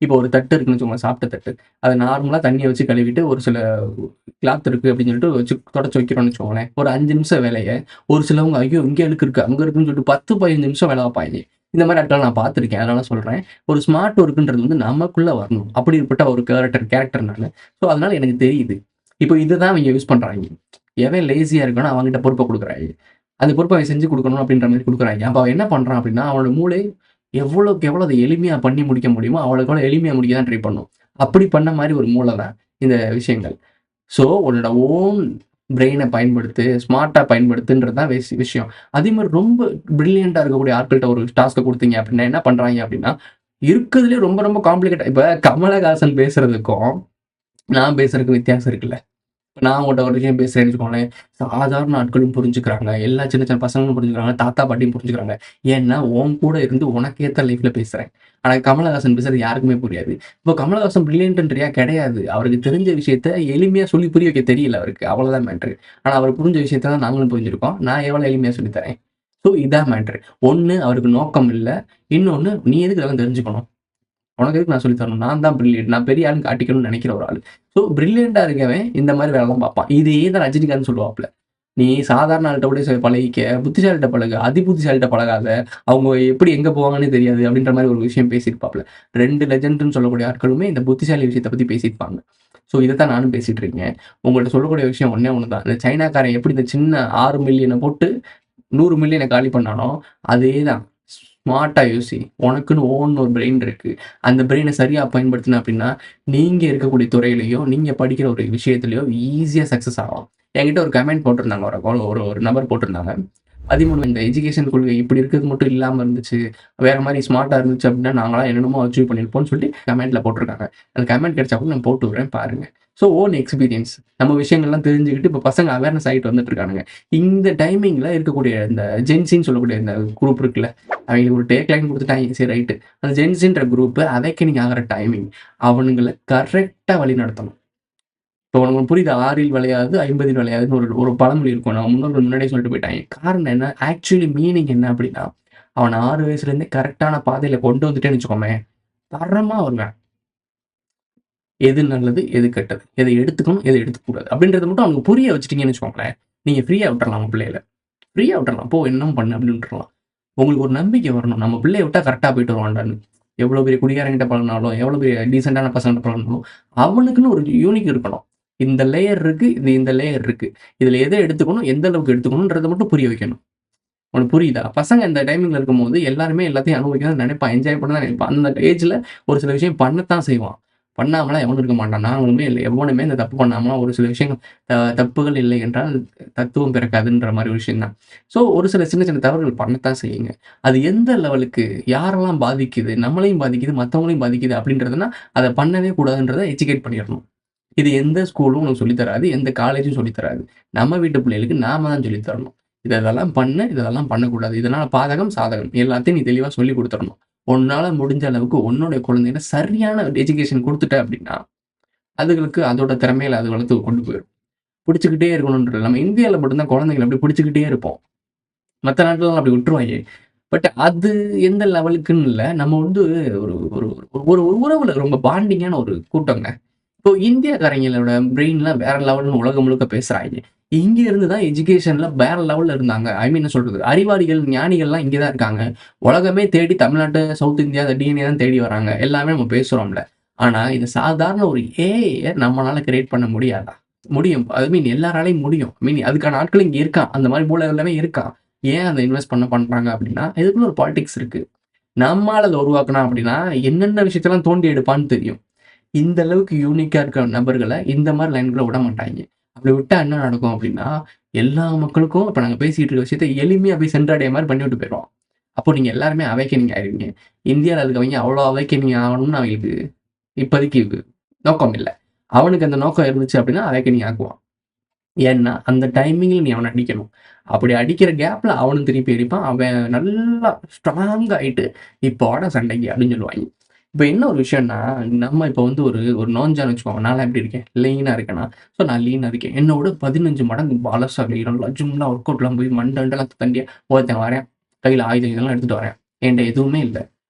S2: இப்போ ஒரு தட்டு இருக்குன்னு வச்சுக்கோங்க, சாப்பிட்ட தட்டு, அதை நார்மலாக தண்ணியை வச்சு கழுவிட்டு ஒரு சில கிளாத் இருக்குது அப்படின்னு சொல்லிட்டு வச்சு தொடச்சி வைக்கிறோம்னு வச்சுக்கோங்களேன். ஒரு 5 நிமிஷம் வேலையை ஒரு சிலவங்க ஐயோ இங்கே அழுக்கு இருக்குது அங்கே இருக்குன்னு சொல்லிட்டு 10-15 நிமிஷம் வேலை வைப்பாங்க. இந்த மாதிரி ஆட்கள் நான் பார்த்துருக்கேன். அதனால சொல்கிறேன், ஒரு ஸ்மார்ட் ஒர்க்குன்றது வந்து நமக்குள்ளே வரணும். அப்படிப்பட்ட ஒரு கேரக்டர்னால. ஸோ அதனால எனக்கு தெரியுது. இப்போ இதை தான் அவங்க யூஸ் பண்ணுறாங்க. எவன் லேசியாக இருக்கணும் அவங்ககிட்ட பொறுப்பை கொடுக்குறாங்க, அந்த பொறுப்பை அவன் செஞ்சு கொடுக்கணும் அப்படின்ற மாதிரி கொடுக்குறாங்க. அப்போ அவன் என்ன பண்ணுறான் அப்படின்னா அவனோட மூளை எவ்வளோக்கு எவ்வளோ அதை எளிமையாக பண்ணி முடிக்க முடியுமோ அவ்வளோக்கு எவ்வளோ எளிமையாக முடிக்க தான் ட்ரை பண்ணும். அப்படி பண்ண மாதிரி ஒரு மூளை தான் இந்த விஷயங்கள். ஸோ உன்னோட ஓன் பிரெயினை பயன்படுத்து, ஸ்மார்ட்டாக பயன்படுத்துன்றது தான் விஷயம். அதே மாதிரி ரொம்ப பிரில்லியண்ட்டாக இருக்கக்கூடிய ஆட்கள்கிட்ட ஒரு டாஸ்க்கை கொடுத்தீங்க அப்படின்னா என்ன பண்ணுறாங்க அப்படின்னா இருக்கிறதுலே ரொம்ப ரொம்ப காம்ப்ளிகேட்டாக. இப்போ கமலஹாசன் பேசுறதுக்கும் நான் பேசுறதுக்கும் வித்தியாசம் இருக்குல்ல. நான் உங்கள்கிட்ட ஒரு விஷயம் பேசுகிறேன்னு வச்சுக்கோங்களேன், சாதாரண ஆட்களும் புரிஞ்சுக்கிறாங்க, எல்லா சின்ன சின்ன பசங்களும் புரிஞ்சுக்கிறாங்க, தாத்தா பாட்டியும் புரிஞ்சுக்கிறாங்க. ஏன்னா உன் கூட இருந்து உனக்கு ஏற்ற லைஃப்பில் பேசுகிறேன். ஆனால் கமலஹாசன் பேசுறது யாருக்குமே புரியாது. இப்போ கமலஹாசன் பிரில்லியன்ட்ன்றியா? கிடையாது. அவருக்கு தெரிஞ்ச விஷயத்த எளிமையாக சொல்லி புரிய வைக்க தெரியல அவருக்கு, அவ்வளோதான் மேட்ரு. ஆனால் அவர் புரிஞ்ச விஷயத்த தான் நாங்களும் புரிஞ்சிருக்கோம். நான் எவ்வளோ எளிமையாக சொல்லித்தரேன். ஸோ இதான் மேட்ரு. ஒன்று அவருக்கு நோக்கம் இல்லை, இன்னொன்று நீ எதுக்கு இதெல்லாம் தெரிஞ்சுக்கணும், உனக்கு எதுக்கு நான் சொல்லி தரணும், நான் தான் பிரில்லியன்ட், நான் பெரிய ஆளுன்னு காட்டிக்கணும்னு நினைக்கிற ஒரு ஆள். ஸோ பிரில்லியண்டா இருக்கவன் இந்த மாதிரி வேலைலாம் பார்ப்பான். இதே தான் ரஜினிகாந்த் சொல்லுவாப்ல, நீ சாதாரண ஆள்கிட்ட கூட பழகிக்க, புத்திசாலிட்ட பழகு, அதி புத்திசாலிட்ட பழகாத, அவங்க எப்படி எங்க போவாங்கன்னு தெரியாது அப்படின்ற மாதிரி ஒரு விஷயம் பேசியிருப்பாப்ல. 2 லெஜெண்ட்னு சொல்லக்கூடிய ஆட்களுமே இந்த புத்திசாலி விஷயத்தை பத்தி பேசியிருப்பாங்க. ஸோ இதை தான் நானும் பேசிட்டு இருக்கேன். உங்கள்கிட்ட சொல்லக்கூடிய விஷயம் ஒன்னே ஒன்று தான். இந்த சைனாக்காரன் எப்படி இந்த சின்ன 6 மில்லியனை போட்டு 100 மில்லியனை காலி பண்ணானோ அதே தான். ஸ்மார்ட்டா யோசி. உனக்குன்னு ஒரு பிரெயின் இருக்கு. அந்த பிரெயினை சரியா பயன்படுத்தின அப்படின்னா நீங்க இருக்கக்கூடிய துறையிலையோ நீங்க படிக்கிற ஒரு விஷயத்துலையோ ஈஸியா சக்சஸ் ஆகலாம். என்கிட்ட ஒரு கமெண்ட் போட்டிருந்தாங்க, ஒரு நபர் போட்டிருந்தாங்க, 13 இந்த எஜுகேஷன் கொள்கை இப்படி இருக்கிறது மட்டும் இல்லாமல் இருந்துச்சு, வேற மாதிரி ஸ்மார்ட்டாக இருந்துச்சு அப்படின்னா நாங்களாம் என்னென்னமோ அச்சீவ் பண்ணியிருப்போம்னு சொல்லி கமெண்ட்ல போட்டிருக்காங்க. அந்த கமெண்ட் கிடைச்சா கூட நான் போட்டு விடுறேன் பாருங்க. ஸோ ஓன் எக்ஸ்பீரியன்ஸ் நம்ம விஷயங்கள்லாம் தெரிஞ்சுக்கிட்டு இப்போ பசங்க அவேர்னஸ் ஆகிட்டு வந்துட்டு இருக்கானுங்க. இந்த டைமிங்கில் இருக்கக்கூடிய இந்த ஜென்சின்னு சொல்லக்கூடிய இந்த குரூப் இருக்குல்ல, அவங்களுக்கு ஒரு டேக் லைன் கொடுத்துட்டாங்க, சரி ரைட்டு. அந்த ஜென்சின்ற குரூப்பு அவேக்கனிங் ஆகிற டைமிங், அவனுங்களை கரெக்டாக வழி நடத்தணும். இப்போ உனக்கு புரியுது, 6 விளையாது 50 விளையாதுன்னு ஒரு பழமொழி இருக்கும். நான் முன்னோர்கள் முன்னாடியே சொல்லிட்டு போயிட்டாங்க. காரணம் என்ன, ஆக்சுவலி மீனிங் என்ன அப்படின்னா, அவன் 6 வயசுலேருந்தே கரெக்டான பாதையில் கொண்டு வந்துட்டேன்னு வச்சுக்கோமே, தரமாக வருவேன். எது நல்லது, எது கெட்டது, எதை எடுத்துக்கணும், எதை எடுத்துக்கூடாது அப்படின்றத மட்டும் அவனுக்கு புரிய வச்சுட்டீங்கன்னு வச்சுக்கோங்களேன், நீங்கள் ஃப்ரீயாக விட்டுறலாம். உங்கள் பிள்ளைகளை ஃப்ரீயாக விட்டுறலாம், போ என்ன பண்ணு அப்படின்னு விட்டுறலாம். உங்களுக்கு ஒரு நம்பிக்கை வரணும், நம்ம பிள்ளையை விட்டால் கரெக்டாக போயிட்டு வருவான்டான்னு. எவ்வளோ பெரிய குடிகாரங்கிட்ட பழகினாலும், எவ்வளோ பெரிய டீசெண்டான பசங்கிட்ட பழகினாலும், அவனுக்குன்னு ஒரு யூனிக் இருக்கணும். இந்த லேயர் இருக்கு, இந்த லேயர் இருக்கு, இதில் எதை எடுத்துக்கணும், எந்த அளவுக்கு எடுத்துக்கணுன்றதை மட்டும் புரிய வைக்கணும். உனக்கு புரியுதா? பசங்க இந்த டைமிங்ல இருக்கும்போது எல்லாருமே எல்லாத்தையும் அனுபவிக்கணும்னு நினைப்பான், என்ஜாய் பண்ண தான் நினைப்பான். அந்த ஏஜ்ல ஒரு சில விஷயம் பண்ணத்தான் செய்வான். பண்ணாமலாம் எவனும் இருக்க மாட்டான். நாங்களுமே இல்லை, எவனுமே இந்த தப்பு பண்ணாமலாம் ஒரு சில விஷயங்கள் தப்புகள் இல்லை என்றால் தத்துவம் பிறக்காதுன்ற மாதிரி ஒரு விஷயம் தான். ஸோ ஒரு சில சின்ன சின்ன தவறுகள் பண்ணத்தான் செய்யுங்க. அது எந்த லெவலுக்கு யாரெல்லாம் பாதிக்குது, நம்மளையும் பாதிக்குது, மற்றவங்களையும் பாதிக்குது அப்படின்றதுனா அதை பண்ணவே கூடாதுன்றதை எஜுகேட் பண்ணிடணும். இது எந்த ஸ்கூலும் உனக்கு சொல்லித்தராது, எந்த காலேஜும் சொல்லித்தராது. நம்ம வீட்டு பிள்ளைகளுக்கு நாம தான் சொல்லித்தரணும். இதெல்லாம் பண்ணு, இதெல்லாம் பண்ணக்கூடாது, இதனால பாதகம் சாதகம் எல்லாத்தையும் நீ தெளிவாக சொல்லி கொடுத்துடணும். உன்னால முடிஞ்ச அளவுக்கு உன்னுடைய குழந்தைகளை சரியான எஜுகேஷன் கொடுத்துட்ட அப்படின்னா அதுகளுக்கு அதோட திறமையில அது வளர்த்து கொண்டு போயிடும். பிடிச்சிக்கிட்டே இருக்கணுன்றது நம்ம இந்தியாவில் மட்டும்தான் குழந்தைங்களை அப்படி பிடிச்சிக்கிட்டே இருப்போம். மற்ற நாட்டிலலாம் அப்படி விட்டுருவாங்க. பட் அது எந்த லெவலுக்குன்னு இல்லை, நம்ம வந்து ஒரு ஒரு ஒரு உறவுல ரொம்ப பாண்டிங்கான ஒரு கூட்டங்க. இப்போ இந்தியாக்காரங்களோட பிரெயின்லாம் வேற லெவல்னு உலகம் முழுக்க பேசுறாங்க. இங்க இருந்து தான் எஜுகேஷன்ல வேற லெவல்ல இருந்தாங்க. ஐ மீன் என்ன சொல்றது, அறிவாளிகள் ஞானிகள்லாம் இங்கே தான் இருக்காங்க. உலகமே தேடி தமிழ்நாட்டு, சவுத் இந்தியா, டிஎன்ஏ தான் தேடி வராங்க. எல்லாமே நம்ம பேசுறோம்ல. ஆனா இது சாதாரண ஒரு ஏஐ நம்மளால கிரியேட் பண்ண முடியாதா? முடியும். ஐ மீன் எல்லாராலையும் முடியும். ஐ மீன் அதுக்கான ஆட்கள் இங்க இருக்கான், அந்த மாதிரி மூளை எல்லாமே இருக்கான். ஏன் அதை இன்வெஸ்ட் பண்றாங்க அப்படின்னா இதுக்குள்ள ஒரு பாலிடிக்ஸ் இருக்கு. நம்மால அதை உருவாக்கணும் அப்படின்னா என்னென்ன விஷயத்தெல்லாம் தோண்டி எடுப்பான்னு தெரியும். இந்த அளவுக்கு யூனிக்கா இருக்கிற நபர்களை இந்த மாதிரி லைன்களை விட மாட்டாங்க. அப்படி விட்டா என்ன நடக்கும் அப்படின்னா எல்லா மக்களுக்கும் இப்போ நாங்கள் பேசிக்கிட்டு இருக்க விஷயத்த எளிமையாக போய் சென்றடைய மாதிரி பண்ணி விட்டு போயிடுவோம். அப்போ நீங்கள் எல்லாருமே அவைக்கனிங் ஆயிருவீங்க. இந்தியாவில் இருக்கவங்க அவ்வளோ அவைக்கனிங் ஆகணும்னு அவங்களுக்கு இப்போதைக்கு நோக்கம் இல்லை. அவனுக்கு அந்த நோக்கம் இருந்துச்சு அப்படின்னா அவைக்கனிங் ஆக்குவான். ஏன்னா அந்த டைமிங்கில் நீ அவனை அடிக்கணும். அப்படி அடிக்கிற கேப்பில் அவனும் திருப்பி அடிப்பான். அவன் நல்லா ஸ்ட்ராங் ஆகிட்டு இப்போ ஆட சண்டைக்கு அப்படின்னு சொல்லுவாங்க. இப்போ என்ன ஒரு விஷயம்னா, நம்ம இப்போ வந்து ஒரு நோஞ்சான்னு வச்சுக்கோங்க. நான்லாம் எப்படி இருக்கேன், லீனாக இருக்கேன்னா, ஸோ நான் லீனாக இருக்கேன். என்னோட 15 மடங்கு பலசாலி, நல்லா ஜிம்லாம் ஒர்க் அவுட்லாம் போய் மண்டெல்லாம் தண்டியா ஒருத்தன் வரேன், கையில் ஆயுதம் இதெல்லாம் எடுத்துகிட்டு வரேன், என்கிட்ட எதுவுமே இல்லை,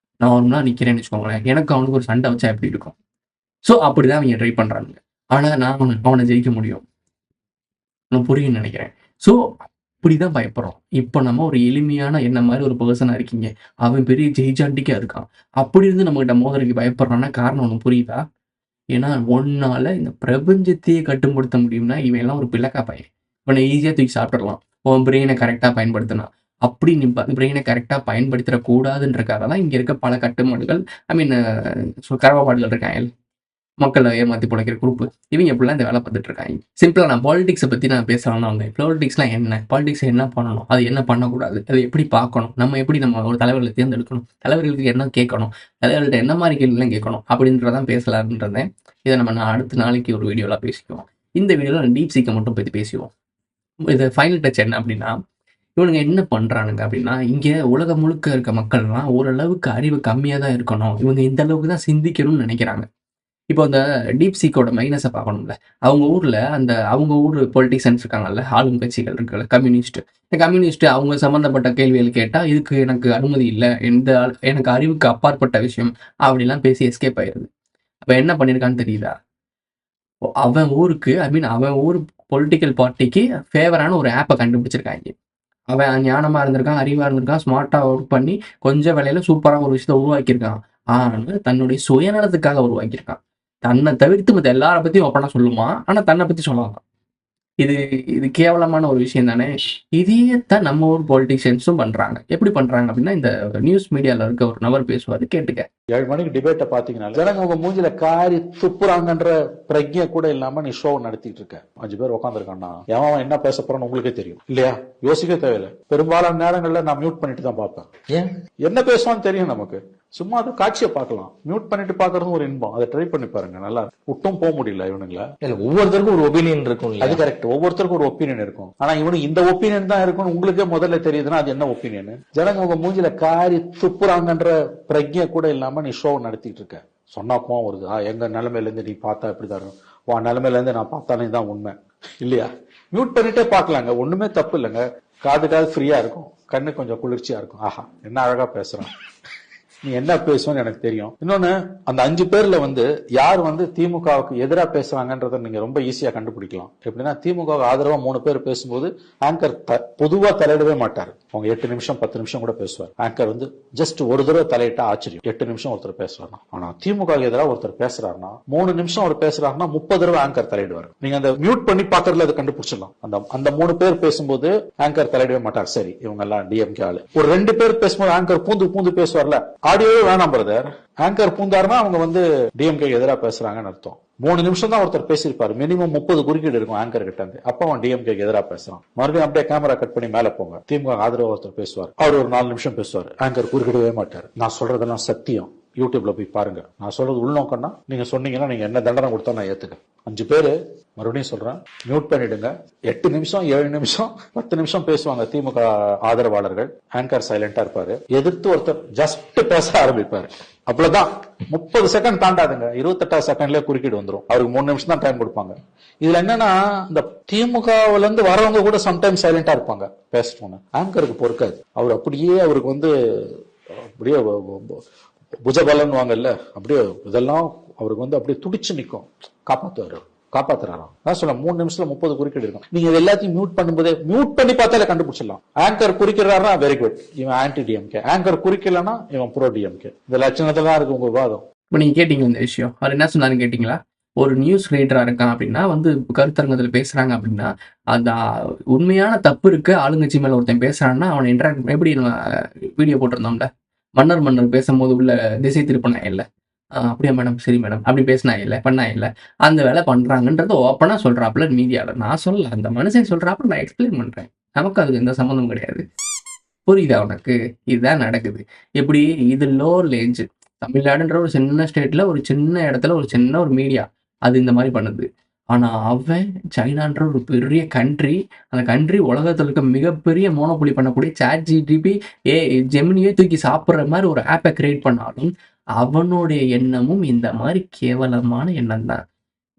S2: நார்மலாக நிற்கிறேன்னு வச்சுக்கோங்களேன். எனக்கு அவனுக்கு ஒரு சண்டை வச்சா எப்படி இருக்கும்? ஸோ அப்படி தான் அவங்க ட்ரை பண்ணுறாங்க. ஆனால் நான் அவனை ஜெயிக்க முடியும், நான் புரியும்னு நினைக்கிறேன். ஸோ அப்படிதான் பயப்படுறோம். இப்போ நம்ம ஒரு எளிமையான என்ன மாதிரி ஒரு பர்சனாக இருக்கீங்க, அவன் பெரிய ஜெய்ஜாண்டிக்கா இருக்கான். அப்படி இருந்து நம்மகிட்ட மோதலுக்கு பயப்படுறான்னா காரணம் ஒன்று புரியுதா? ஏன்னா ஒன்னால இந்த பிரபஞ்சத்தையே கட்டுப்படுத்த முடியும்னா இவன் எல்லாம் ஒரு பிள்ளைக்கா பையன். இவனை ஈஸியாக தூக்கி சாப்பிட்றலாம், உன் பிரெயினை கரெக்டாக பயன்படுத்தினா. அப்படி நீ பிரெயினை கரெக்டாக பயன்படுத்திடக்கூடாதுன்றக்காக தான் இங்கே இருக்க பல கட்டுப்பாடுகள், ஐ மீன் கரவப்பாடுகள் இருக்காங்க. மக்களை ஏமாற்றி பிழைக்கிற குரூப் இவங்க எப்படிலாம் இந்த வேலை பார்த்துட்டு இருக்காங்க. சிம்பிளாக நான் பாலிடிக்ஸை பற்றி நான் பேசலாம்னு வந்தேன். பாலிடிக்ஸ்லாம் என்ன, பாலிடிக்ஸ் என்ன பண்ணணும், அது என்ன பண்ணக்கூடாது, அதை எப்படி பார்க்கணும், நம்ம எப்படி நம்ம ஒரு தலைவர்களை தேர்ந்தெடுக்கணும், தலைவர்களுக்கு என்ன கேட்கணும், தலைவர்கள்ட்ட என்ன மாதிரி கேள்விலாம் கேட்கணும் அப்படின்றதான் பேசலாம்ன்றதேன். இதை நம்ம அடுத்த நாளைக்கு ஒரு வீடியோவில் பேசிக்குவோம். இந்த வீடியோவில் நான் டீப் சீக்கை மட்டும் பற்றி பேசுவோம். இது ஃபைனல் டச் என்ன அப்படின்னா, இவனுங்க என்ன பண்ணுறானுங்க அப்படின்னா, இங்கே உலகம் முழுக்க இருக்க மக்கள்லாம் ஓரளவுக்கு அறிவு கம்மியாக தான் இருக்கணும், இவங்க இந்த அளவுக்கு தான் சிந்திக்கணும்னு நினைக்கிறாங்க. இப்போ அந்த டீப் சீக்கோட மைனஸை பார்க்கணும்ல. அவங்க ஊர் பொலிட்டிஷியன்ஸ் இருக்காங்கல்ல, ஆளும் கட்சிகள் இருக்குல்ல, இந்த கம்யூனிஸ்ட் அவங்க சம்மந்தப்பட்ட கேள்விகள் கேட்டால் இதுக்கு எனக்கு அனுமதி இல்லை, எனக்கு அறிவுக்கு அப்பாற்பட்ட விஷயம் அப்படிலாம் பேசி எஸ்கேப் ஆயிடுது. அப்போ என்ன பண்ணியிருக்கான்னு தெரியுதா? அவன் ஊர் பொலிட்டிக்கல் பார்ட்டிக்கு ஃபேவரான ஒரு ஆப்பை கண்டுபிடிச்சிருக்காங்க. அவன் ஞானமாக இருந்திருக்கான், அறிவாக இருந்திருக்கான், ஸ்மார்ட்டாக ஒர்க் பண்ணி கொஞ்சம் வேலையில் சூப்பராக ஒரு விஷயத்தை உருவாக்கியிருக்கான். ஆனால் தன்னுடைய சுயநலத்துக்காக உருவாக்கியிருக்கான். தன்னை தவிர்த்து மற்ற எல்லார பற்றியும் ஓப்பனாக சொல்லுமா, ஆனால் தன்னை பற்றி சொல்லலாம். இது கேவலமான ஒரு விஷயம் தானே. இதையத்தான் நம்ம ஊர் பொலிட்டிஷியன்ஸும் பண்ணுறாங்க. எப்படி பண்ணுறாங்க அப்படின்னா, இந்த நியூஸ் மீடியாவில் இருக்க ஒரு நபர் பேசுவார், கேட்டுக்க.
S5: 7 மணிக்கு டிபேட்டை பாத்தீங்கன்னா ஜனங்க உங்க மூஞ்சில காரி துப்புறாங்கன்ற பிரஜை கூட இல்லாம நீ ஷோ நடத்திட்டு இருக்க. 5 பேர் உட்காந்துருக்கான்னா எவன் என்ன பேச போறான்னு உங்களுக்கே தெரியும் இல்லையா? யோசிக்க தேவையில்லை. பெரும்பாலான நேரங்கள்ல நான் மியூட் பண்ணிட்டு தான் பார்ப்பேன். ஏன் என்ன பேசுவான்னு தெரியும் நமக்கு. சும்மா அது காட்சியை பார்க்கலாம். மியூட் பண்ணிட்டு பாக்குறதும் ஒரு இன்பம். அதை ட்ரை பண்ணி பாருங்க. நல்லா விட்டும் போக முடியல இவனுங்களா.
S6: ஒவ்வொருத்தருக்கும் ஒரு ஒப்பீனியன் இருக்கும்.
S5: அது கரெக்ட். ஒவ்வொருத்தருக்கும் ஒரு ஒப்பீனியன் இருக்கும். ஆனா இவனுக்கு இந்த ஒப்பீனியன் தான் இருக்கும்னு உங்களுக்கே முதல்ல தெரியுதுன்னா அது என்ன ஒப்பீனியன்? ஜனங்க உங்க மூஞ்சில காரி துப்புறாங்கன்ற பிரஜை கூட இல்லாம நீ ஷோ நடத்திட்டு இருக்க. சொன்னா கோவம் வருது. எங்க நிலைமையில இருந்து நீ பார்த்தா எப்படிதான் இருக்கும், உன் நிலைமையில இருந்து நான் பார்த்தாலே தான் உண்மை இல்லையா? மியூட் பண்ணிட்டே பாக்கலாங்க. ஒண்ணுமே தப்பு இல்லைங்க. காது ஃப்ரீயா இருக்கும், கண்ணு கொஞ்சம் குளிர்ச்சியா இருக்கும். ஆஹா என்ன அழகா பேசுறான், நீ என்ன பேசுவோன்னு எனக்கு தெரியும். இன்னொன்னு, அந்த 5 பேர்ல யார் திமுகவுக்கு எதிராக பேசுறாங்கன்றத நீங்க ரொம்ப ஈஸியா கண்டுபிடிக்கலாம். எப்படின்னா, திமுகவுக்கு ஆதரவா 3 பேர் பேசும்போது ஆங்கர் பொதுவா தலையிடவே மாட்டாரு. அவங்க 8 நிமிஷம் 10 நிமிஷம் கூட பேசுவார். ஆங்கர் ஜஸ்ட் ஒரு தடவை தலையிட்டா ஆச்சரியம். 8 நிமிஷம் ஒருத்தர் பேசுறாருன்னா. ஆனா திமுக எதிராக ஒருத்தர் பேசுறாருன்னா 3 நிமிஷம் அவர் பேசுறாருன்னா 30 தடவை ஆங்கர் தலையிடுவார். நீங்க அந்த மியூட் பண்ணி பாக்குறதுல அதை கண்டுபிடிச்சிடலாம். அந்த 3 பேர் பேசும்போது ஆங்கர் தலையிடவே மாட்டார். சரி, இவங்க எல்லாம் டிஎம்கே ஆளு. ஒரு 2 பேர் பேசும்போது ஆங்கர் பூந்து பேசுவார்ல, ஆடியோவே வேணாம் பிரதர். ஆங்கர் பூந்தாருன்னா அவங்க டிஎம்கே எதிராக பேசுறாங்கன்னு அர்த்தம். 3 நிமிஷம் தான் ஒருத்தர் பேசியிருப்பாரு. மினிமம் 30 குறுக்கீடு இருக்கும் ஆங்கர் கிட்ட இருந்து. அப்ப அவன் டிஎம்கே எதிராக பேசுறான். மறுபடியும் அப்படியே கேமரா கட் பண்ணி மேல போங்க. திமுக ஆதரவு ஒருத்தர் பேசுவார். அவர் ஒரு 4 நிமிஷம் பேசுவார். ஆங்கர் குறுக்கிடவே மாட்டார். நான் சொல்றதெல்லாம் சத்தியம். யூடியூப்ல போய் பாருங்க. நான் சொல்றது உள்நோக்கம்னா நீங்க சொன்னீங்கன்னா நீங்க என்ன தண்டனை கொடுத்தா நான் ஏத்துக்க. 5 பேரு மறுபடியும் சொல்றேன், மியூட் பண்ணிடுங்க. 8 நிமிஷம் 7 நிமிஷம் 10 நிமிஷம் பேசுவாங்க திமுக ஆதரவாளர்கள். ஆங்கர் சைலண்டா இருப்பாரு. எதிர்த்து ஒருத்தர் ஜஸ்ட் பேச ஆரம்பிப்பாரு. அவ்வளவுதான். 30 செகண்ட் தாண்டாதுங்க. 28 செகண்ட்லயே குறுக்கீடு வந்துடும். அவருக்கு 3 நிமிஷம் தான் டைம் கொடுப்பாங்க. இதுல என்னன்னா, இந்த திமுகவுல இருந்து வரவங்க கூட சம்டைம்ஸ் சைலண்டா இருப்பாங்க பேசணும்னு. ஆங்கருக்கு பொறுக்காது. அவர் அப்படியே அவருக்கு அப்படியே புஜபலன் வாங்கல்ல, அப்படியே இதெல்லாம் அவருக்கு அப்படியே துடிச்சு நிற்கும். காப்பாத்துறாராம். நான் சொல்ல 3 நிமிஷத்துல 30 குறுக்கீடு இருக்கும். நீங்க எல்லாத்தையும் மியூட் பண்ணும்போதே மியூட் பண்ணி பார்த்தாலே கண்டுபிடிச்சிடலாம். ஆங்கர் குறிக்கிறாருன்னா வெரி குட், இவன் ஆன்டி டிஎம்கே. ஆங்கர் குறிக்கலன்னா இவன் ப்ரோ டிஎம்கே. இந்த லட்சணத்துல தான் இருக்கு உங்க விவாதம்.
S2: இப்போ நீங்க கேட்டீங்க இந்த விஷயம், அவர் என்ன சொன்னாருன்னு கேட்டீங்களா? ஒரு நியூஸ் ரீடரா இருக்கான் அப்படின்னா கருத்தரங்கத்தில் பேசுறாங்க அப்படின்னா, அந்த உண்மையான தப்பு இருக்கு ஆளுங்கட்சி மேல ஒருத்தன் பேசுறான்னா அவனை இன்டராக்ட் எப்படி வீடியோ போட்டிருந்தோம்ல, மன்னர் பேசும்போது உள்ள திசை திருப்பினா இல்லை, அப்படியா மேடம், சரி மேடம், அப்படி பேசினா இல்லை, பண்ணா இல்லை, அந்த வேலை பண்றாங்கன்றது ஓப்பனா சொல்றாப்புல மீடியாவில். நான் சொல்லல, அந்த மனுஷன் சொல்றாப்புல நான் எக்ஸ்பிளைன் பண்றேன். நமக்கு அதுக்கு எந்த சம்மந்தம் கிடையாது. புரியுதா உனக்கு? இதுதான் நடக்குது. எப்படி இது லோ ரேஞ்சு தமிழ்நாடுன்ற ஒரு சின்ன ஸ்டேட்ல ஒரு சின்ன இடத்துல ஒரு சின்ன ஒரு மீடியா அது இந்த மாதிரி பண்ணுது. ஆனா அவன் சைனான்ற ஒரு பெரிய கண்ட்ரி, அந்த கண்ட்ரி உலகத்தில் இருக்க மிகப்பெரிய மோனோபொலி பண்ணக்கூடிய ChatGPT ஜெமினியே தூக்கி சாப்பிட்ற மாதிரி ஒரு ஆப்பை கிரியேட் பண்ணாலும் அவனுடைய எண்ணமும் இந்த மாதிரி கேவலமான எண்ணம் தான்.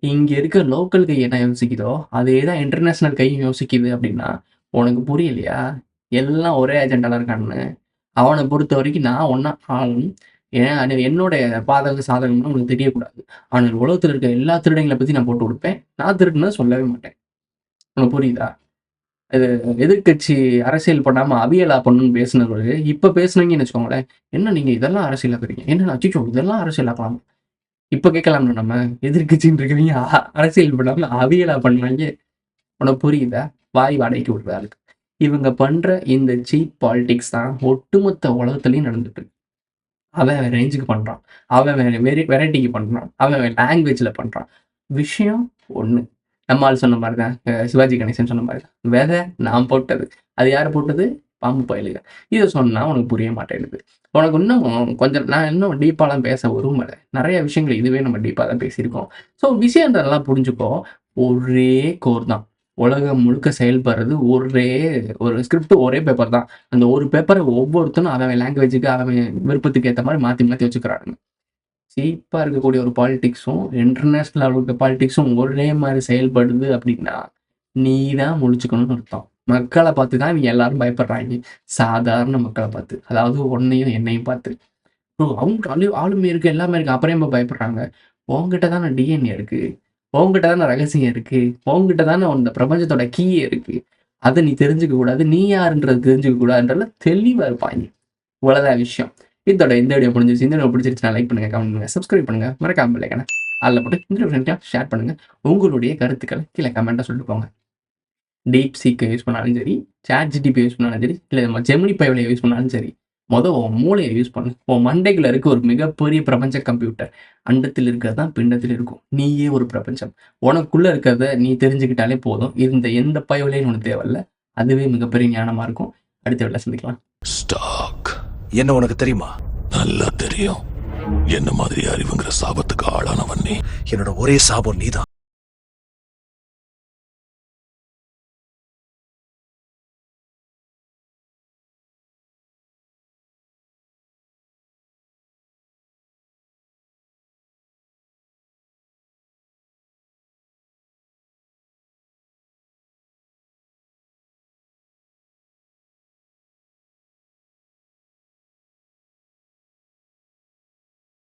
S2: இங்க இருக்க லோக்கல் கை என்ன யோசிக்குதோ அதே தான் இன்டர்நேஷனல் கையும் யோசிக்குது. அப்படின்னா உனக்கு புரியலையா? எல்லாம் ஒரே அஜெண்டால இருக்கான்னு. அவனை பொறுத்த வரைக்கும் நான் ஒன்னா ஆளும், ஏன் என்னுடைய பாதக சாதகம்னு உனக்கு தெரியக்கூடாது. ஆனால் உலகத்தில் இருக்க எல்லா திருடங்களை பத்தி நான் போட்டு கொடுப்பேன். நான் திருடுன்னு சொல்லவே மாட்டேன். உனக்கு புரியுதா? இது எதிர்கட்சி அரசியல் பண்ணாம அவியலா பண்ணணும்னு பேசினவரு இப்ப பேசுனீங்கன்னு வச்சுக்கோங்களேன், என்ன நீங்க இதெல்லாம் அரசியலாக்குறீங்க, என்ன அச்சிச்சோ இதெல்லாம் அரசியலாக்கலாம் இப்ப கேட்கலாம்ல. நம்ம எதிர்கட்சின்னு இருக்கிறீங்க, அரசியல் பண்ணாம அவியலா பண்ணாங்க. உனக்கு புரியுதா? வாய் வாடகைக்கு விடுறாரு. இவங்க பண்ற இந்த சீப் பாலிடிக்ஸ் தான் ஒட்டுமொத்த உலகத்துலயும் நடந்துட்டு இருக்கு. அவன் ரேஞ்சுக்கு பண்றான், அவன் வெரைட்டிக்கு பண்றான், அவன் லாங்குவேஜ்ல பண்றான். விஷயம் ஒண்ணு, நம்மால் சொன்ன மாதிரி தான், சிவாஜி கணேசன் சொன்ன மாதிரி தான், விதை நான் போட்டது. அது யார் போட்டது? பாம்பு பயலுக. இதை சொன்னா உனக்கு புரிய மாட்டேங்குது. உனக்கு இன்னும் கொஞ்சம் நான் இன்னும் டீப்பாலாம் பேச விரும்பலை. நிறைய விஷயங்கள் இதுவே நம்ம டீப்பாக தான் பேசியிருக்கோம். ஸோ விஷயம் நல்லா புரிஞ்சுக்கோ. ஒரே கோர் தான். உலகம் முழுக்க செயல்படுறது ஒரே ஒரு ஸ்கிரிப்ட், ஒரே பேப்பர் தான். அந்த ஒரு பேப்பரை ஒவ்வொருத்தனும் அவன் லாங்குவேஜுக்கு, அவன் விருப்பத்துக்கு ஏற்ற மாதிரி மாற்றி மாற்றி வச்சுக்கிறானுங்க. சீப்பாக இருக்கக்கூடிய ஒரு பாலிடிக்ஸும் இன்டர்நேஷ்னல் அளவுக்கு பாலிடிக்ஸும் ஒரே மாதிரி செயல்படுது அப்படின்னா நீ தான் முழிச்சுக்கணும்னு அர்த்தம். மக்களை பார்த்து தான் இவங்க எல்லாரும் பயப்படுறாங்க. சாதாரண மக்களை பார்த்து, அதாவது உன்னையும் என்னையும் பார்த்து. அவங்க ஆளுமை இருக்கு, எல்லாமே இருக்கு, அப்புறம் இப்போ பயப்படுறாங்க. உங்ககிட்ட தானே டிஎன்ஏ இருக்கு, உங்ககிட்ட தானே ரகசியம் இருக்கு, உங்ககிட்ட தானே இந்த பிரபஞ்சத்தோட கீயே இருக்கு. அதை நீ தெரிஞ்சுக்க கூடாது, நீ யாருன்றது தெரிஞ்சுக்க கூடாதுன்றதுல தெளிவா இருப்பாங்க. இவ்வளவுதான் விஷயம். இதோட இந்த வீடியோ முடிஞ்சிருச்சு. இந்த வீடியோ பிடிச்சிருச்சுன்னா லைக் பண்ணுங்க, கமெண்ட் பண்ணுங்க, சப்ஸ்கிரைப் பண்ணுங்க, மறக்காம பெல் ஐகானை அதில் போட்டு இந்த ஃப்ரெண்ட்ஸாக ஷேர் பண்ணுங்க. உங்களுடைய கருத்துக்களை கீழே கமெண்ட்டாக சொல்லிட்டு போங்க. டீப் சீக்கை யூஸ் பண்ணாலும் சரி, சாட் ஜிடிபி யூஸ் பண்ணாலும் சரி, இல்லை நம்ம ஜெமினி பைவலை யூஸ் பண்ணாலும் சரி, உன் மூளையை யூஸ் பண்ணு. உன் மண்டைக்குள்ள இருக்க ஒரு மிகப்பெரிய பிரபஞ்ச கம்ப்யூட்டர். அண்டத்தில் இருக்கிறது தான் பிண்டத்தில் இருக்கும். நீயே ஒரு பிரபஞ்சம். உனக்குள்ள இருக்கிறத நீ தெரிஞ்சுக்கிட்டாலே போதும். இந்த எந்த பைவலையும் உனக்கு தேவையில்ல. அதுவே மிகப்பெரிய ஞானமா இருக்கும். அடுத்த வீட்டில் சந்திக்கலாம்.
S3: ஸ்டாக் என்ன உனக்கு தெரியுமா?
S7: நல்லா தெரியும். என்ன மாதிரி அறிவுங்கிற சாபத்துக்கு ஆளானவன் நீ.
S3: என்னோட ஒரே சாபம் நீதான்.